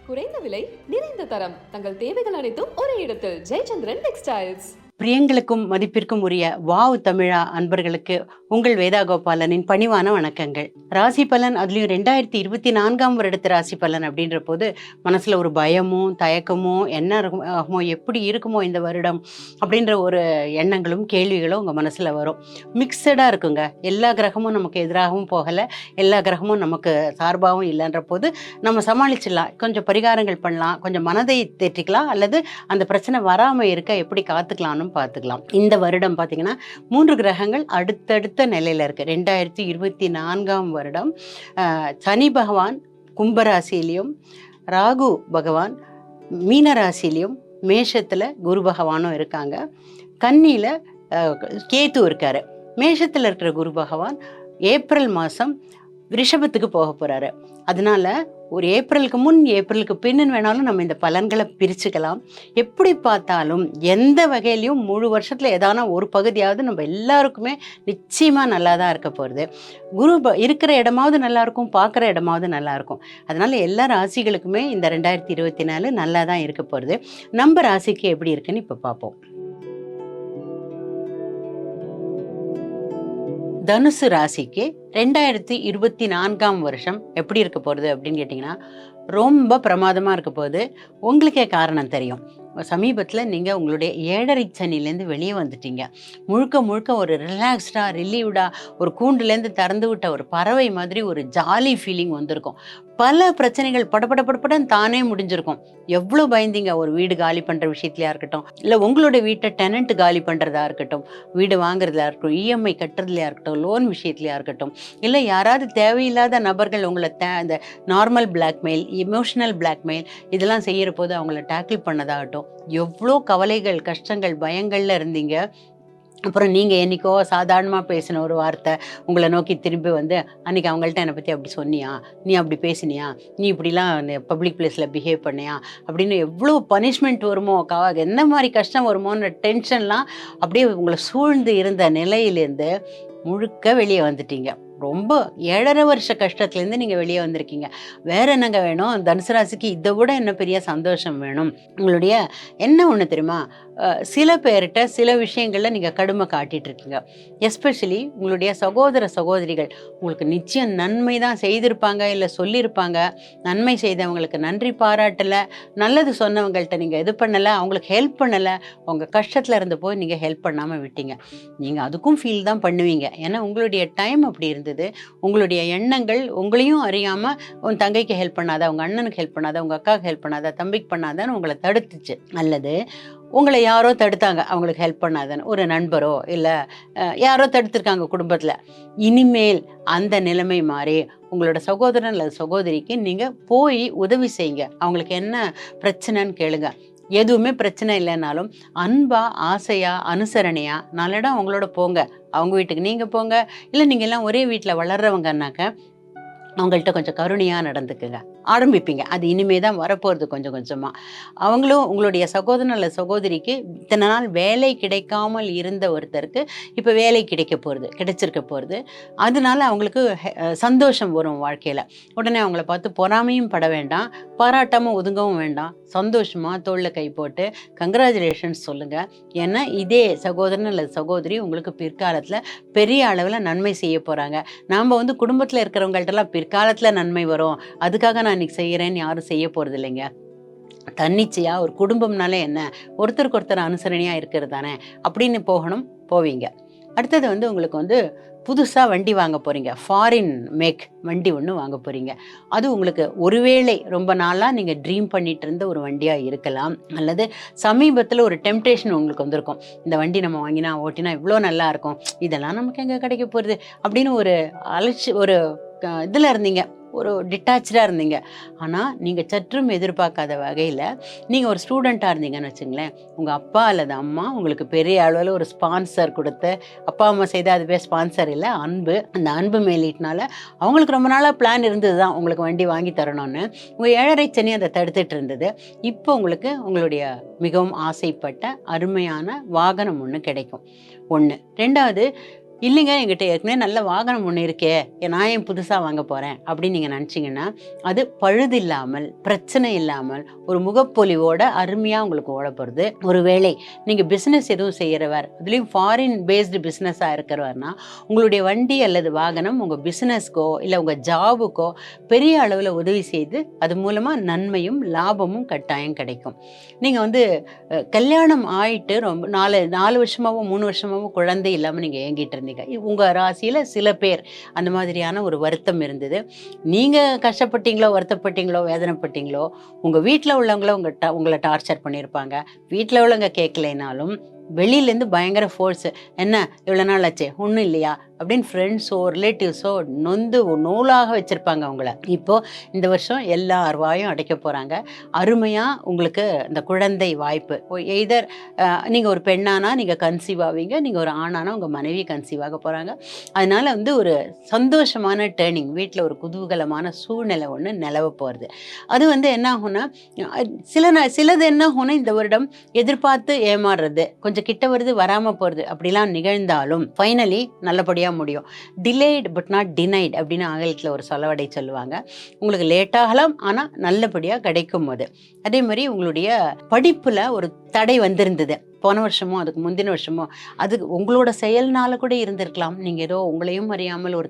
குறைந்த விலை, நிறைந்த தரம். தங்கள் தேவைகள் அனைத்தும் ஒரே இடத்தில். ஜெயச்சந்திரன் டெக்ஸ்டைல்ஸ். பிரியங்களுக்கும் மதிப்பிற்கும் உரிய வாவ் தமிழா அன்பர்களுக்கு உங்கள் வேதா கோபாலனின் பணிவான வணக்கங்கள். ராசி பலன், அதுலேயும் 2024 வருடத்து ராசி பலன் அப்படின்ற போது மனசில் ஒரு பயமும் தயக்கமும் என்ன ஆகுமோ, எப்படி இருக்குமோ இந்த வருடம் அப்படின்ற ஒரு எண்ணங்களும் கேள்விகளும் உங்கள் மனசில் வரும். மிக்சடாக இருக்குங்க. எல்லா கிரகமும் நமக்கு எதிராகவும் போகலை, எல்லா கிரகமும் நமக்கு சார்பாகவும் இல்லைன்ற போது நம்ம சமாளிச்சிடலாம். கொஞ்சம் பரிகாரங்கள் பண்ணலாம், கொஞ்சம் மனதை தேற்றிக்கலாம், அல்லது அந்த பிரச்சனை வராமல் இருக்க எப்படி காத்துக்கலாம்னு பார்த்துக்கலாம். இந்த வருடம் பார்த்தீங்கன்னா 3 கிரகங்கள் அடுத்தடுத்த நிலையில் இருக்கு. 2024 வருடம் சனி பகவான் கும்பராசிலையும், ராகு பகவான் மீனராசிலையும், மேஷத்தில் குரு பகவானும் இருக்காங்க. கன்னியில் கேத்து இருக்காரு. மேஷத்தில் இருக்கிற குரு பகவான் ஏப்ரல் மாதம் ரிஷபத்துக்கு போக போகிறாரு. அதனால ஒரு ஏப்ரலுக்கு முன் ஏப்ரலுக்கு பின்னு வேணாலும் நம்ம இந்த பலன்களை பிரிச்சுக்கலாம். எப்படி பார்த்தாலும் எந்த வகையிலையும் முழு வருஷத்தில் ஏதான ஒரு பகுதியாவது நம்ம எல்லாருக்குமே நிச்சயமாக நல்லா தான் இருக்க போகிறது. குரு இருக்கிற இடமாவது நல்லாயிருக்கும், பார்க்குற இடமாவது நல்லாயிருக்கும். அதனால் எல்லா ராசிகளுக்குமே இந்த 2024 நல்லா தான் இருக்க போகிறது. நம்ம ராசிக்கு எப்படி இருக்குன்னு இப்போ பார்ப்போம். தனுசு ராசிக்கு 2024 வருஷம் எப்படி இருக்க போகிறது அப்படின்னு கேட்டிங்கன்னா, ரொம்ப பிரமாதமாக இருக்க போகுது. உங்களுக்கே காரணம் தெரியும். சமீபத்தில் நீங்கள் உங்களுடைய 7.5 சனிலேருந்து வெளியே வந்துட்டீங்க. முழுக்க முழுக்க ஒரு ரிலாக்ஸ்டாக, ரிலீவ்டாக, ஒரு கூண்டுலேருந்து திறந்து விட்ட ஒரு பறவை மாதிரி ஒரு ஜாலி ஃபீலிங் வந்திருக்கும். பல பிரச்சனைகள் படப்படன்னு தானே முடிஞ்சிருக்கும். எவ்வளோ பயந்தீங்க ஒரு வீடு காலி பண்ணுற விஷயத்துலையா இருக்கட்டும், இல்லை உங்களோட வீட்டை டெனண்ட் காலி பண்ணுறதா இருக்கட்டும், வீடு வாங்குறதா இருக்கட்டும், இஎம்ஐ கட்டுறதுலையா இருக்கட்டும், லோன் விஷயத்துலையா இருக்கட்டும், இல்லை யாராவது தேவையில்லாத நபர்கள் உங்களை இந்த நார்மல் பிளாக்மெயில், இமோஷனல் பிளாக்மெயில் இதெல்லாம் செய்கிற போது அவங்கள டேக்கிள் பண்ணதாகட்டும், எவ்வளோ கவலைகள், கஷ்டங்கள், பயங்கள்ல இருந்தீங்க. அப்புறம் நீங்கள் என்றைக்கோ சாதாரணமாக பேசின ஒரு வார்த்தை உங்களை நோக்கி திரும்பி வந்து, அன்றைக்கி அவங்கள்ட்ட என்னை பற்றி அப்படி சொன்னியா, நீ அப்படி பேசினியா, நீ இப்படிலாம் பப்ளிக் பிளேஸில் பிஹேவ் பண்ணியா அப்படின்னு எவ்வளோ பனிஷ்மெண்ட் வருமோ, என்ன மாதிரி கஷ்டம் வருமோன்னு டென்ஷன்லாம் அப்படியே உங்களை சூழ்ந்து இருந்த நிலையிலேருந்து முழுக்க வெளியே வந்துட்டீங்க. ரொம்ப 7.5 வருஷ கஷ்டத்துலேருந்து நீங்கள் வெளியே வந்திருக்கீங்க. வேறு என்னங்க வேணும்? தனுசு ராசிக்கு இதை விட என்ன பெரிய சந்தோஷம் வேணும்? உங்களுடைய என்ன ஒன்று தெரியுமா, சில பேர்கிட்ட சில விஷயங்களில் நீங்கள் கடுமை காட்டிகிட்டு இருக்கீங்க. எஸ்பெஷலி உங்களுடைய சகோதர சகோதரிகள் உங்களுக்கு நிச்சயம் நன்மை தான் செய்திருப்பாங்க, இல்லை சொல்லியிருப்பாங்க. நன்மை செய்தவங்களுக்கு நன்றி பாராட்டலை, நல்லது சொன்னவங்கள்ட்ட நீங்கள் இது பண்ணலை, அவங்களுக்கு ஹெல்ப் பண்ணலை. உங்கள் கஷ்டத்தில் இருந்த போய் நீங்கள் ஹெல்ப் பண்ணாமல் விட்டீங்க. நீங்கள் அதுக்கும் ஃபீல் தான் பண்ணுவீங்க. ஏன்னா உங்களுடைய டைம் அப்படி இருந்தது. உங்களுடைய எண்ணங்கள் உங்களையும் அறியாமல் உன் தங்கைக்கு ஹெல்ப் பண்ணாத, உங்கள் அண்ணனுக்கு ஹெல்ப் பண்ணாத, உங்கள் அக்காவுக்கு ஹெல்ப் பண்ணாத, தம்பிக்கு பண்ணாதான்னு உங்களை தடுத்துச்சு. அல்லது உங்களை யாரோ தடுத்தாங்க அவங்களுக்கு ஹெல்ப் பண்ணாதன்னு, ஒரு நண்பரோ இல்லை யாரோ தடுத்துருக்காங்க குடும்பத்தில். இனிமேல் அந்த நிலைமை மாறி உங்களோட சகோதரன் அல்லது சகோதரிக்கு நீங்கள் போய் உதவி செய்யுங்க. அவங்களுக்கு என்ன பிரச்சனைன்னு கேளுங்க. எதுவுமே பிரச்சனை இல்லைனாலும் அன்பா, ஆசையா, அனுசரணையா 4 இடம் அவங்களோட போங்க. அவங்க வீட்டுக்கு நீங்கள் போங்க. இல்லை நீங்கள் எல்லாம் ஒரே வீட்டில் வளர்றவங்கன்னாக்க அவங்கள்ட்ட கொஞ்சம் கருணையாக நடந்துக்குங்க. ஆரம்பிப்பீங்க. அது இனிமே தான் வரப்போகிறது கொஞ்சம் கொஞ்சமாக. அவங்களும் உங்களுடைய சகோதரன் அல்லது சகோதரிக்கு இத்தனை நாள் வேலை கிடைக்காமல் இருந்த ஒருத்தருக்கு இப்போ வேலை கிடைச்சிருக்க போகிறது. அதனால அவங்களுக்கு சந்தோஷம் வரும் வாழ்க்கையில். உடனே அவங்கள பார்த்து பொறாமையும் பட வேண்டாம், பாராட்டாமல் ஒதுங்கவும் வேண்டாம். சந்தோஷமாக தோளில் கை போட்டு கங்க்ராச்சுலேஷன்ஸ் சொல்லுங்கள். ஏன்னா இதே சகோதரன் அல்லது சகோதரி உங்களுக்கு பிற்காலத்தில் பெரிய அளவில் நன்மை செய்ய போகிறாங்க. நாம் குடும்பத்தில் இருக்கிறவங்கள்ட்டலாம் பிற்காலத்தில் நன்மை வரும், அதுக்காக நான் இன்னைக்கு செய்கிறேன்னு யாரும் செய்ய போகிறது இல்லைங்க. தன்னிச்சையாக ஒரு குடும்பம்னாலே என்ன, ஒருத்தருக்கு ஒருத்தர் அனுசரணையாக இருக்கிறது தானே அப்படின்னு போவீங்க. அடுத்தது உங்களுக்கு புதுசாக வண்டி வாங்க போகிறீங்க. ஃபாரின் மேக் வண்டி ஒன்று வாங்க போகிறீங்க. அது உங்களுக்கு ஒருவேளை ரொம்ப நாளாக நீங்கள் ட்ரீம் பண்ணிட்டு இருந்த ஒரு வண்டியாக இருக்கலாம். அல்லது சமீபத்தில் ஒரு டெம்டேஷன் உங்களுக்கு வந்திருக்கும், இந்த வண்டி நம்ம வாங்கினா ஓட்டினா இவ்வளோ நல்லா இருக்கும், இதெல்லாம் நமக்கு எங்கே கிடைக்க போகிறது அப்படின்னு ஒரு ஒரு இதில் இருந்தீங்க, ஒரு டிட்டாச்சாக இருந்தீங்க. ஆனால் நீங்கள் சற்றும் எதிர்பார்க்காத வகையில் நீங்கள் ஒரு ஸ்டூடெண்ட்டாக இருந்தீங்கன்னு வச்சுங்களேன், உங்கள் அப்பா அல்லது அம்மா உங்களுக்கு பெரிய அளவில் ஒரு ஸ்பான்சர் கொடுத்து, அப்பா அம்மா செய்தால் அதுவே ஸ்பான்சர் இல்லை, அன்பு. அந்த அன்பு மேலிட்டனால அவங்களுக்கு ரொம்ப நாளாக பிளான் இருந்தது தான் உங்களுக்கு வண்டி வாங்கி தரணும்னு. உங்கள் 7.5 சனி அதை தடுத்துட்டு இருந்தது. இப்போ உங்களுக்கு உங்களுடைய மிகவும் ஆசைப்பட்ட அருமையான வாகனம் ஒன்று கிடைக்கும். 1. 2வது, இல்லைங்க என்கிட்ட ஏற்கனவே நல்ல வாகனம் ஒன்று இருக்கே, நான் ஏன் புதுசாக வாங்க போகிறேன் அப்படின்னு நீங்கள் நினச்சிங்கன்னா, அது பழுது இல்லாமல் பிரச்சனை இல்லாமல் ஒரு முகப்பொலிவோட அருமையாக உங்களுக்கு ஓட போகிறது. ஒரு வேளை நீங்கள் பிஸ்னஸ் எதுவும் செய்கிறவர், அதுலேயும் ஃபாரின் பேஸ்டு பிஸ்னஸாக இருக்கிறவர்னா, உங்களுடைய வண்டி அல்லது வாகனம் உங்கள் பிஸ்னஸ்க்கோ இல்லை உங்கள் ஜாபுக்கோ பெரிய அளவில் உதவி செய்து அது மூலமாக நன்மையும் லாபமும் கட்டாயம் கிடைக்கும். நீங்கள் வந்து கல்யாணம் ஆயிட்டு ரொம்ப 4 வருஷமாவோ 3 வருஷமாவோ குழந்தை இல்லாமல் நீங்கள் ஏங்கிட்டு இருந்தீங்க. உங்கள் ராசியில் சில பேர் அந்த மாதிரியான ஒரு வருத்தம் இருந்தது. நீங்கள் கஷ்டப்பட்டீங்களோ, வருத்தப்பட்டீங்களோ, வேதனைப்பட்டீங்களோ, உங்கள் வீட்டில் உள்ளவங்கள உங்களை டார்ச்சர் பண்ணியிருப்பாங்க. வீட்டில் உள்ளவங்க கேட்கலைனாலும் வெளியிலேருந்து பயங்கர ஃபோர்ஸு, என்ன இவ்வளோ நாள் ஆச்சு ஒன்றும் இல்லையா அப்படின்னு ஃப்ரெண்ட்ஸோ ரிலேட்டிவ்ஸோ நூலாக வச்சுருப்பாங்க அவங்கள. இப்போது இந்த வருஷம் எல்லா வாயும் அடைக்க போகிறாங்க. அருமையாக உங்களுக்கு இந்த குழந்தை வாய்ப்பு, எய்தர் நீங்கள் ஒரு பெண்ணானா நீங்கள் கன்சீவ் ஆவீங்க, நீங்கள் ஒரு ஆணானா உங்கள் மனைவி கன்சீவ் ஆக போகிறாங்க. அதனால் வந்து ஒரு சந்தோஷமான டேர்னிங், வீட்டில் ஒரு குதூகலமான சூழ்நிலை ஒன்று நிலவ போகிறது. அது வந்து என்ன ஆகும்னா, சிலது என்ன ஆகும்னா இந்த வருடம் எதிர்பார்த்து ஏமாறுறது, கொஞ்சம் கிட்ட வருது வராமல் போகிறது அப்படிலாம் நிகழ்ந்தாலும் ஃபைனலி நல்லபடியாக முடியும். டிலேட் பட் நாட் டினைட் அப்படின்னு ஆங்கிலத்தில் ஒரு சொலவடை சொல்லுவாங்க. உங்களுக்கு லேட்டாகலாம், ஆனால் நல்லபடியாக கிடைக்கும் போது. அதே மாதிரி உங்களுடைய படிப்பில் ஒரு தடை வந்திருந்தது போன வருஷமோ அதுக்கு முந்தின வருஷமோ, அது உங்களோட செயல்னால கூட இருந்திருக்கலாம். நீங்கள் ஏதோ உங்களையும் அறியாமல் ஒரு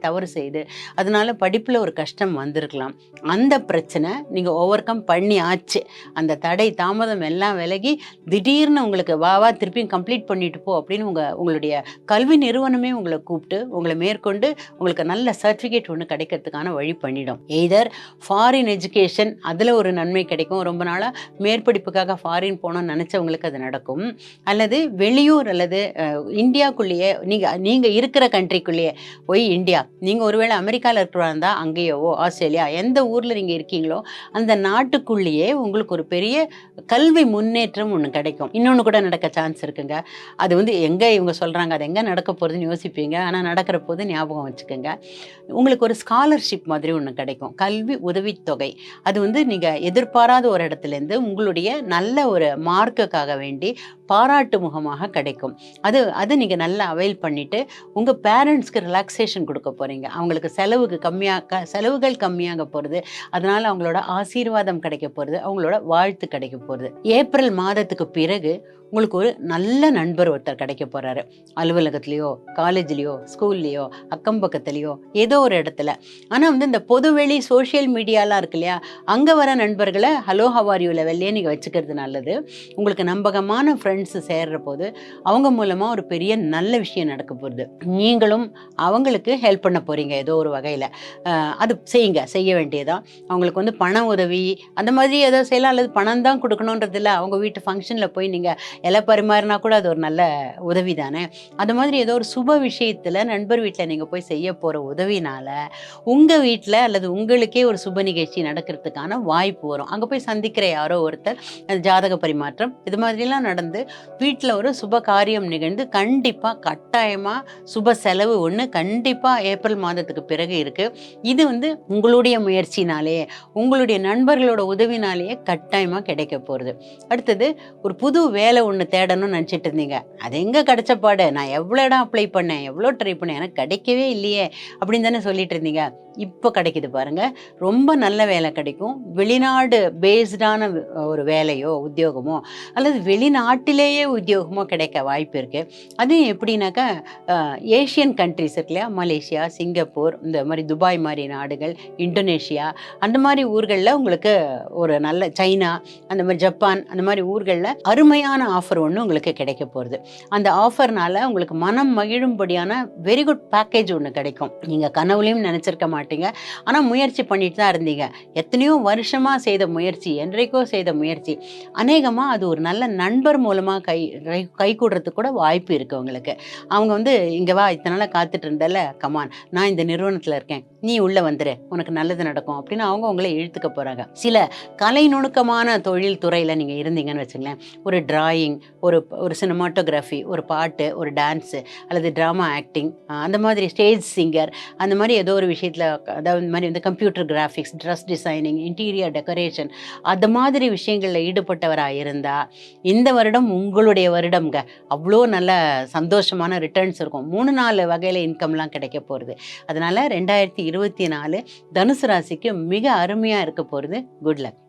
தவறு செய்து அதனால படிப்பில் ஒரு கஷ்டம் வந்திருக்கலாம். அந்த பிரச்சனை நீங்கள் ஓவர் கம் பண்ணி ஆச்சு. அந்த தடை தாமதம் எல்லாம் விலகி திடீர்னு உங்களுக்கு வா திருப்பியும் கம்ப்ளீட் பண்ணிட்டு போ அப்படின்னு உங்களுடைய கல்வி நிறுவனமே உங்களை கூப்பிட்டு உங்களை மேற்கொண்டு உங்களுக்கு நல்ல சர்டிஃபிகேட் ஒன்று கிடைக்கிறதுக்கான வழி பண்ணிடும். எய்தர் ஃபாரின் எஜுகேஷன், அதில் ஒரு நன்மை கிடைக்கும். ரொம்ப நாளாக மேற்படிப்புக்காக ஃபாரின் போகணும்னு நினச்சவங்களுக்கு அது நடக்கும். அல்லது வெளியூர் அல்லது இந்தியாக்குள்ளேயே நீங்கள் இருக்கிற கண்ட்ரிக்குள்ளேயே போய் இந்தியா, நீங்கள் ஒருவேளை அமெரிக்காவில் இருக்கிறதா இருந்தால் அங்கேயோ ஆஸ்திரேலியா எந்த ஊரில் நீங்கள் இருக்கீங்களோ அந்த நாட்டுக்குள்ளேயே உங்களுக்கு ஒரு பெரிய கல்வி முன்னேற்றம் ஒன்று கிடைக்கும். இன்னொன்று கூட நடக்க சான்ஸ் இருக்குங்க. அது வந்து எங்கே இவங்க சொல்கிறாங்க, அது எங்கே நடக்க போகிறதுன்னு யோசிப்பீங்க. ஆனால் நடக்கிற போது ஞாபகம் வச்சுக்கோங்க, உங்களுக்கு ஒரு ஸ்காலர்ஷிப் மாதிரி ஒன்று கிடைக்கும், கல்வி உதவித்தொகை. அது வந்து நீங்கள் எதிர்பாராத ஒரு இடத்துலேருந்து உங்களுடைய நல்ல ஒரு மார்க்குக்காக வேண்டி பாராட்டு முகமாக கிடைக்கும். அது நீங்கள் நல்லா அவைல் பண்ணிவிட்டு உங்கள் பேரண்ட்ஸ்க்கு ரிலாக்ஸேஷன் கொடுக்க போகிறீங்க. அவங்களுக்கு செலவுகள் கம்மியாக போகிறது. அதனால் அவங்களோட ஆசீர்வாதம் கிடைக்க போகிறது, அவங்களோட வாழ்த்து கிடைக்க போகிறது. ஏப்ரல் மாதத்துக்கு பிறகு உங்களுக்கு ஒரு நல்ல நண்பர் ஒருத்தர் கிடைக்க போகிறாரு. அலுவலகத்துலேயோ காலேஜ்லேயோ ஸ்கூல்லையோ அக்கம் பக்கத்துலேயோ ஏதோ ஒரு இடத்துல. ஆனால் வந்து இந்த பொதுவெளி சோஷியல் மீடியாலாம் இருக்கு இல்லையா, அங்கே வர நண்பர்களை ஹலோ ஹவார் யூ லெவல்லே நீங்கள் வச்சுக்கிறது நல்லது. உங்களுக்கு நம்பகமான ஃப்ரெண்ட்ஸு சேர்ற போது அவங்க மூலமாக ஒரு பெரிய நல்ல விஷயம் நடக்க போகுது. நீங்களும் அவங்களுக்கு ஹெல்ப் பண்ண போகிறீங்க ஏதோ ஒரு வகையில். அது செய்ய வேண்டியதான். அவங்களுக்கு வந்து பண உதவி அந்த மாதிரி ஏதோ செய்யலாம், அல்லது பணம் தான் கொடுக்கணுன்றதில்ல. அவங்க வீட்டு ஃபங்க்ஷனில் போய் நீங்கள் இலை பரிமாறினா கூட அது ஒரு நல்ல உதவி தானே. அது மாதிரி ஏதோ ஒரு சுப விஷயத்தில் நண்பர் வீட்டில் நீங்கள் போய் செய்ய போகிற உதவினால் உங்கள் வீட்டில் அல்லது உங்களுக்கே ஒரு சுப நிகழ்ச்சி நடக்கிறதுக்கான வாய்ப்பு வரும். அங்கே போய் சந்திக்கிற யாரோ ஒருத்தர் ஜாதக பரிமாற்றம் இது மாதிரிலாம் நடந்து வீட்டில் ஒரு சுப காரியம் நிகழ்ந்து கண்டிப்பாக கட்டாயமாக சுப செலவு ஒன்று கண்டிப்பாக ஏப்ரல் மாதத்துக்கு பிறகு இருக்குது. இது வந்து உங்களுடைய முயற்சினாலேயே உங்களுடைய நண்பர்களோட உதவினாலேயே கட்டாயமாக கிடைக்க போகிறது. அடுத்தது ஒரு புது வேலை ஒன்று தேடணும்னு நினச்சிட்டு இருந்தீங்க, அது எங்கே கிடைச்சப்பாடு, நான் எவ்வளோ இடம் அப்ளை பண்ணேன், எவ்வளோ ட்ரை பண்ணேன், எனக்கு கிடைக்கவே இல்லையே அப்படின்னு தானே சொல்லிட்டு இருந்தீங்க. இப்போ கிடைக்குது பாருங்கள், ரொம்ப நல்ல வேலை கிடைக்கும். வெளிநாடு பேஸ்டான ஒரு வேலையோ உத்தியோகமோ அல்லது வெளிநாட்டிலேயே உத்தியோகமோ கிடைக்க வாய்ப்பு இருக்குது. அதுவும் எப்படின்னாக்கா ஏஷியன் கண்ட்ரிஸ் இருக்கு இல்லையா, மலேசியா, சிங்கப்பூர், இந்த மாதிரி துபாய் மாதிரி நாடுகள், இந்தோனேஷியா அந்த மாதிரி ஊர்களில் உங்களுக்கு ஒரு நல்ல, சைனா அந்த மாதிரி ஜப்பான் அந்த மாதிரி ஊர்களில் அருமையான ஆஃபர் ஒன்று உங்களுக்கு கிடைக்க போகிறது. அந்த ஆஃபர்னால உங்களுக்கு மனம் மகிழும்படியான வெரி குட் பேக்கேஜ் ஒன்று கிடைக்கும். நீங்கள் கனவுலையும் நினச்சிருக்க மாட்டீங்க, ஆனால் முயற்சி பண்ணிட்டு தான் இருந்தீங்க. எத்தனையோ வருஷமாக செய்த முயற்சி, என்றைக்கோ செய்த முயற்சி, அநேகமாக அது ஒரு நல்ல நண்பர் மூலமாக கை கூடுறதுக்கு கூட வாய்ப்பு இருக்குது உங்களுக்கு. அவங்க வந்து இங்கே வா, இத்தனை நாளாக காத்துட்டு இருந்தல, கமான் நான் இந்த நிறுவனத்தில் இருக்கேன், நீ உள்ளே வந்துரு, உனக்கு நல்லது நடக்கும் அப்படின்னு அவங்க உங்களை இழுத்துக்க போகிறாங்க. சில கலை நுணுக்கமான தொழில் துறையில் நீங்கள் இருந்தீங்கன்னு வச்சுங்களேன், ஒரு டிராயிங் டிராயிங், ஒரு ஒரு சினிமாட்டோகிராஃபி, ஒரு பாட்டு, ஒரு டான்ஸு அல்லது ட்ராமா ஆக்டிங், அந்த மாதிரி ஸ்டேஜ் சிங்கர், அந்த மாதிரி ஏதோ ஒரு விஷயத்தில், அதாவது இந்த மாதிரி வந்து computer graphics, dress designing, interior decoration, அது மாதிரி விஷயங்களில் ஈடுபட்டவராக இருந்தால் இந்த வருடம் உங்களுடைய வருடம்ங்க. அவ்வளோ நல்ல சந்தோஷமான ரிட்டர்ன்ஸ் இருக்கும். 3-4 வகையில் இன்கம்லாம் கிடைக்க போகிறது. அதனால் 2024 தனுசு ராசிக்கு மிக அருமையாக இருக்க போகிறது. Good luck.